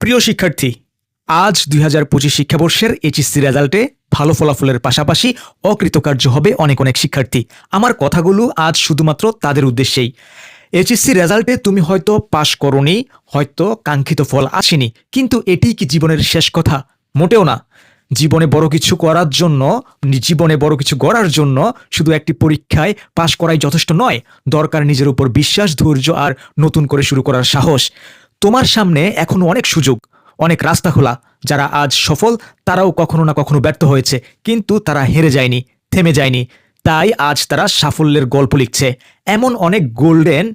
প্রিয় শিক্ষার্থী, আজ ২০২৫ শিক্ষাবর্ষের এইচএসসি রেজাল্টে ভালো ফলাফলের পাশাপাশি অকৃতকার্য হবে অনেক অনেক শিক্ষার্থী। আমার কথাগুলো আজ শুধুমাত্র তাদের উদ্দেশ্যেই। এইচএসসি রেজাল্টে তুমি হয়তো পাশ করোনি, হয়তো কাঙ্ক্ষিত ফল আসেনি, কিন্তু এটি কি জীবনের শেষ কথা? মোটেও না। জীবনে বড় কিছু করার জন্য, জীবনে বড় কিছু গড়ার জন্য শুধু একটি পরীক্ষায় পাশ করাই যথেষ্ট নয়। দরকার নিজের উপর বিশ্বাস, ধৈর্য আর নতুন করে শুরু করার সাহস। তোমার সামনে এখনো অনেক সুযোগ, অনেক রাস্তা খোলা। যারা আজ সফল তারাও কখনো না কখনো ব্যর্থ হয়েছে, কিন্তু তারা হেরে যায়নি, থেমে যায়নি। তাই আজ তারা সাফল্যের গল্প লিখছে। এমন অনেক গোল্ডেন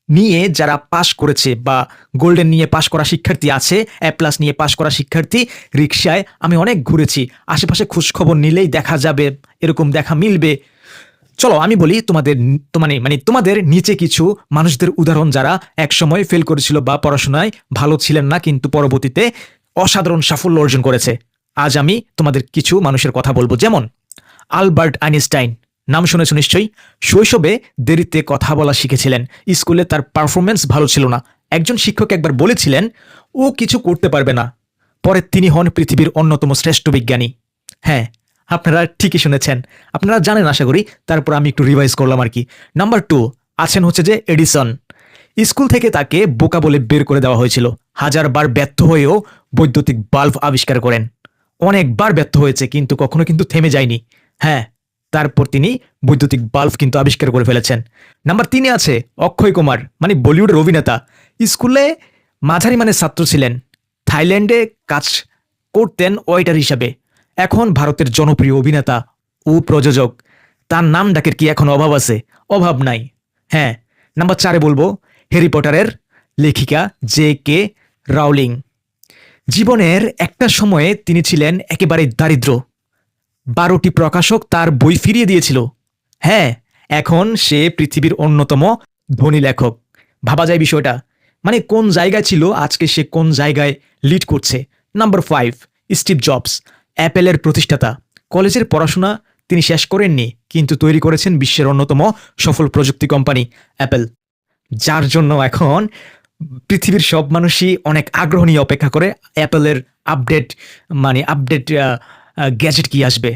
নিয়ে যারা পাশ করেছে বা গোল্ডেন নিয়ে পাশ করা শিক্ষার্থী আছে, A+ নিয়ে পাশ করা শিক্ষার্থী। রিকশায় আমি অনেক ঘুরেছি, আশেপাশে খোঁজখবর নিলেই দেখা যাবে, এরকম দেখা মিলবে। চলো আমি বলি তোমাদের, তোমাদের নিচে কিছু মানুষদের উদাহরণ যারা একসময় ফেল করেছিল বা পড়াশোনায় ভালো ছিলেন না, কিন্তু পরবর্তীতে অসাধারণ সাফল্য অর্জন করেছে। আজ আমি তোমাদের কিছু মানুষের কথা বলবো। যেমন আলবার্ট আইনস্টাইন, নাম শুনেছ নিশ্চয়ই। শৈশবে দেরিতে কথা বলা শিখেছিলেন। স্কুলে তার পারফরমেন্স ভালো ছিল না। একজন শিক্ষক একবার বলেছিলেন ও কিছু করতে পারবে না। পরে তিনি হন পৃথিবীর অন্যতম শ্রেষ্ঠ বিজ্ঞানী। হ্যাঁ, আপনারা ঠিকই শুনেছেন, আপনারা জানেন আশা করি, তারপর আমি একটু রিভাইজ করলাম আর কি। নাম্বার 2 আছেন হচ্ছে যে এডিসন। স্কুল থেকে তাকে বোকা বলে বের করে দেওয়া হয়েছিল। হাজারবার ব্যর্থ হয়েও বৈদ্যুতিক বাল্ব আবিষ্কার করেন। অনেকবার ব্যর্থ হয়েছে, কিন্তু কখনো কিন্তু থেমে যায়নি। হ্যাঁ, তারপর তিনি বৈদ্যুতিক বাল্ব কিন্তু আবিষ্কার করে ফেলেছেন। নাম্বার 3 আছে অক্ষয় কুমার, বলিউডের অভিনেতা। স্কুলে মাঝারি মানের ছাত্র ছিলেন। থাইল্যান্ডে কাজ করতেন ওয়েটার হিসাবে। এখন ভারতের জনপ্রিয় অভিনেতা ও প্রযোজক। তার নাম ডাকের কি এখন অভাব আছে? অভাব নাই। হ্যাঁ, নাম্বার 4 বলবো হ্যারি পটারের লেখিকা J.K. রাউলিং। জীবনের একটা সময়ে তিনি ছিলেন একেবারে দারিদ্র। 12টি প্রকাশক তার বই ফিরিয়ে দিয়েছিল। হ্যাঁ, এখন সে পৃথিবীর অন্যতম ধনী লেখক। ভাবা যায় বিষয়টা, কোন জায়গায় ছিল, আজকে সে কোন জায়গায় লিড করছে। নাম্বার 5 স্টিভ জবস, অ্যাপেলের প্রতিষ্ঠাতা। কলেজের পড়াশোনা তিনি শেষ করেননি, কিন্তু তৈরি করেছেন বিশ্বের অন্যতম সফল প্রযুক্তি কোম্পানি অ্যাপেল, যার জন্য এখন পৃথিবীর সব মানুষই অনেক আগ্রহ নিয়ে অপেক্ষা করে অ্যাপেলের আপডেট, আপডেট গ্যাজেট কি আসবে।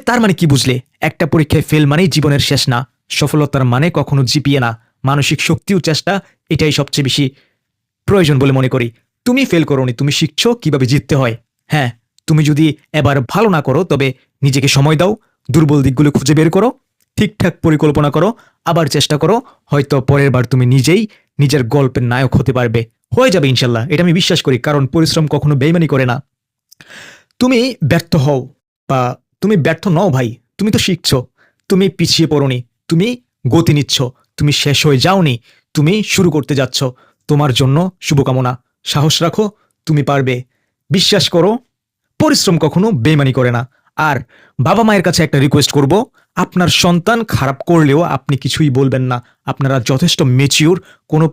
তার কি বুঝলে? একটা পরীক্ষায় ফেল মানেই জীবনের শেষ না। সফলতার মানে কখনো জিপিয়ে না, মানসিক শক্তি ও চেষ্টা, এটাই সবচেয়ে বেশি প্রয়োজন বলে মনে করি। তুমি ফেল করোনি, তুমি শিখছো কিভাবে জিততে হয়। হ্যাঁ, তুমি যদি এবার ভালো না করো, তবে নিজেকে সময় দাও, দুর্বল দিকগুলো খুঁজে বের করো, ঠিকঠাক পরিকল্পনা করো, আবার চেষ্টা করো। হয়তো পরের বার তুমি নিজেই নিজের গল্পের নায়ক হতে পারবে। হয়ে যাবে ইনশাল্লাহ, এটা আমি বিশ্বাস করি, কারণ পরিশ্রম কখনো বেইমানি করে না। তুমি ব্যর্থ হও বা তুমি ব্যর্থ নও ভাই, তুমি তো শিখছো। তুমি পিছিয়ে পড়োনি, তুমি গতি নিচ্ছ, তুমি শেষ হয়ে যাওনি, তুমি শুরু করতে যাচ্ছ। তোমার জন্য শুভকামনা। সাহস রাখো, তুমি পারবে। বিশ্বাস করো, পরিশ্রম কখনো বেইমানি করে না। আর বাবা মায়ের কাছে একটা রিকোয়েস্ট করব, আপনার সন্তান খারাপ করলেও আপনি কিছুই বলবেন না। আপনারা যথেষ্ট মেচিউর। কোনো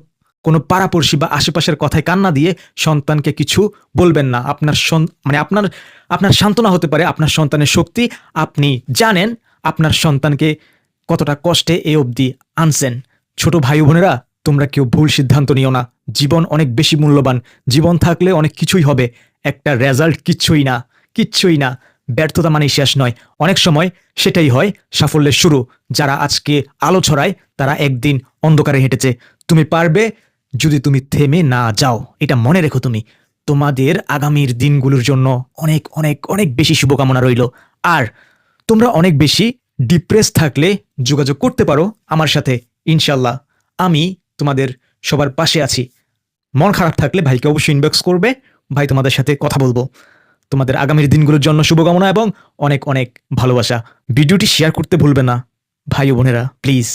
কোনো পাড়াপড়শি বা আশেপাশের কথায় কান্না দিয়ে সন্তানকে কিছু বলবেন না। আপনার সান্ত্বনা হতে পারে আপনার সন্তানের শক্তি। আপনি জানেন আপনার সন্তানকে কতটা কষ্টে এ অবধি আনছেন। ছোট ভাই বোনেরা, তোমরা কেউ ভুল সিদ্ধান্ত নিও না। জীবন অনেক বেশি মূল্যবান। জীবন থাকলে অনেক কিছুই হবে, একটা রেজাল্ট কিচ্ছুই না, কিচ্ছুই না। ব্যর্থতা মানেই শেষ নয়, অনেক সময় সেটাই হয় সাফল্যের শুরু। যারা আজকে আলো ছড়ায়, তারা একদিন অন্ধকারে হেঁটেছে। তুমি পারবে যদি তুমি থেমে না যাও। এটা মনে রেখো তুমি। তোমাদের আগামীর দিনগুলোর জন্য অনেক অনেক অনেক বেশি শুভকামনা রইল। আর তোমরা অনেক বেশি ডিপ্রেস থাকলে যোগাযোগ করতে পারো আমার সাথে, ইনশাল্লাহ আমি তোমাদের সবার পাশে আছি। মন খারাপ থাকলে ভাইকে অবশ্যই ইনবক্স করবে, ভাই তোমাদের সাথে কথা বলবো। তোমাদের আগামীর দিনগুলোর জন্য শুভকামনা এবং অনেক অনেক ভালোবাসা। ভিডিওটি শেয়ার করতে ভুলবে না ভাই ও বোনেরা, প্লিজ।